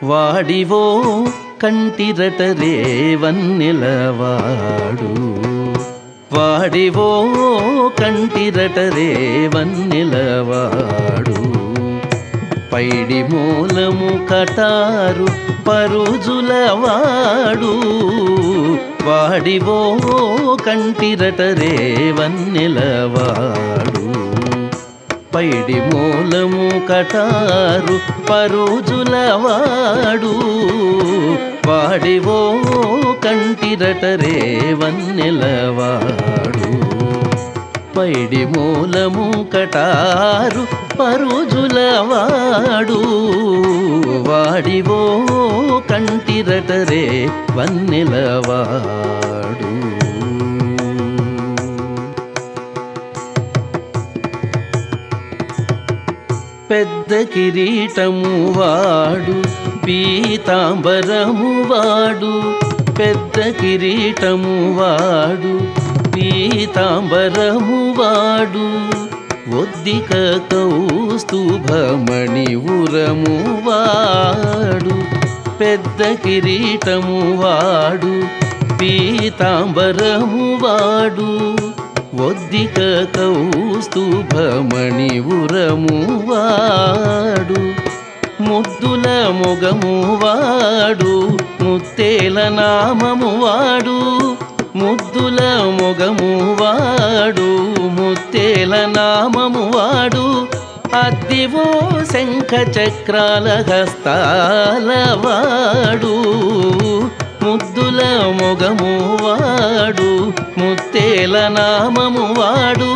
వాడివో కంటిరటరే వన్నెలవాడు, వాడివో కంటిరటరే వన్నెలవాడు. పైడి మూలము కటారు పరుజులవాడు, వాడివో కంటిరటరే వన్నెలవాడు. పైడి మూలము కటారు పరుజులవాడు, వాడివో కంటిరటరే వన్నెలవాడు. పైడి మూలము కటారు పరుజులవాడు, వాడివో కంటిరటరే వన్నెలవాడు. పెద్ద కిరీటము వాడు పీతాంబరము వాడు, పెద్ద కిరీటము వాడు పీతాంబరము వాడు. ఒద్దిక కౌస్తుభమణి ఉరము వాడు, పెద్ద కిరీటము వాడు పీతాంబరము వాడు. ఒద్దిక కౌస్తుభమణి ఉరము వాడు. ముద్దుల మొగము వాడు ముత్తేల నామము వాడు, ముద్దుల మొగము వాడు ముత్తేల నామము వాడు. అద్దివో శంఖ చక్రాల హస్తాల వాడు, ముద్దుల మొగము వాడు ముత్తేల నామము వాడు.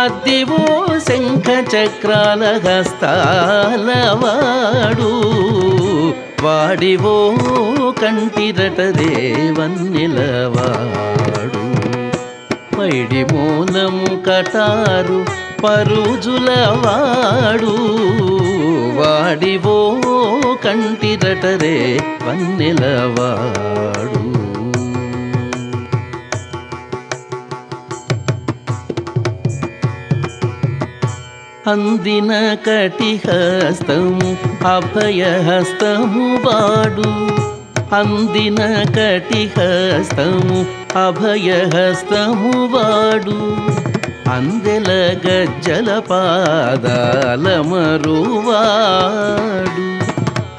అద్దివో శంఖ చక్రాల హస్తాల వాడు, వాడివో కంటిరటరే వన్నెలవాడు. పైడి మూలము కటారు పరుజులవాడు, వాడివో కంటిరటరే వన్నెలవాడు. అందిన కటిహస్తము అభయహస్తము వాడు, అందిన కటిహస్తము అభయహస్తము వాడు. అందెల గజ్జల పాదాల మరువాడు,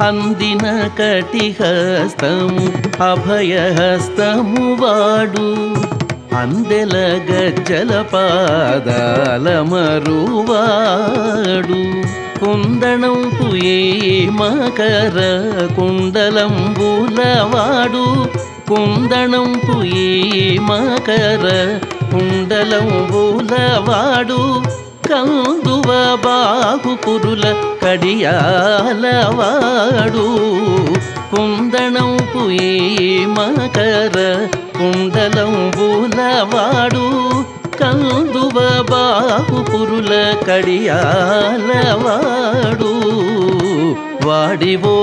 అందిన కటిహస్తము అభయహస్తము వాడు. అందెల గజ్జల పాదాల మరువాడు. కుందణంపు ఏ మకర కుండలంబులవాడు, కుందణంపు ఏ మకర కుండలంబులవాడు. కందువ బాహుపురుల కడియాలవాడు, కుందణంపు ఏ మకర కుండలంబులవాడు. కందువ బాహుపురుల కడియాలవాడు, వాడివో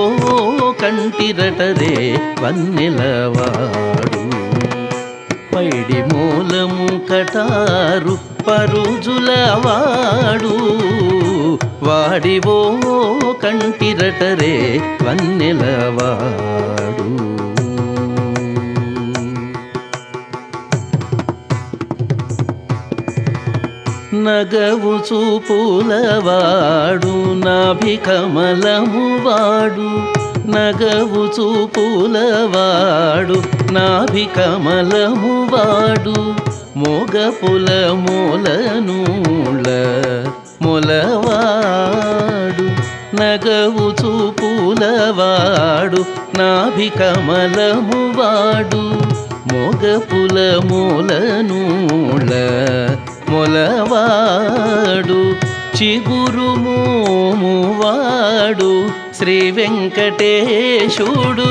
కంటిరటరే వన్నెలవాడు. పైడి మూలము కటారు పరుజులవాడు, వాడివో కంటిరటరే వన్నెలవాడు. నగవు చూపులవాడు నాభికమలము వాడు, నగవు చూపులవాడు నాభికమలము వాడు. మోగపుల మూలనూళ్ళ మొలవాడు, నగవు చూపులవాడు నాభికమలము వాడు. మోగపుల మూలనూళ్ళ మొలవాడు. చిగురు మోము వాడు శ్రీ వెంకటేశుడు,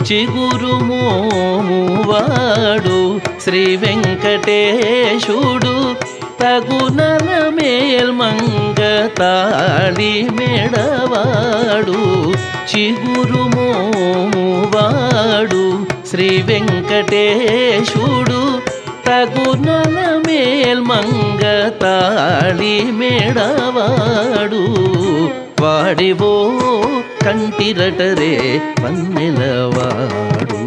చిగురు మోము వాడు శ్రీ వెంకటేశుడు. తగునల మేల్మంగ తాళి మెడవాడు, చిగురు మోము వాడు శ్రీ వెంకటేశుడు. తగునల మేల్మంగ తాళి మెడవాడు, వాడివో కంటిరటరే వన్నెలవాడు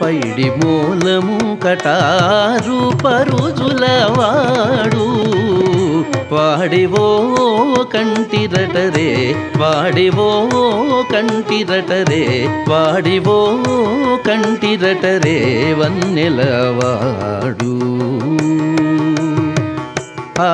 పైడి మూలము కటారు పరుజులవాడు వాడివో కంటిరటరే వాడివో కంటిరటరే వాడివో కంటిరటరే వన్నెలవాడు ఆ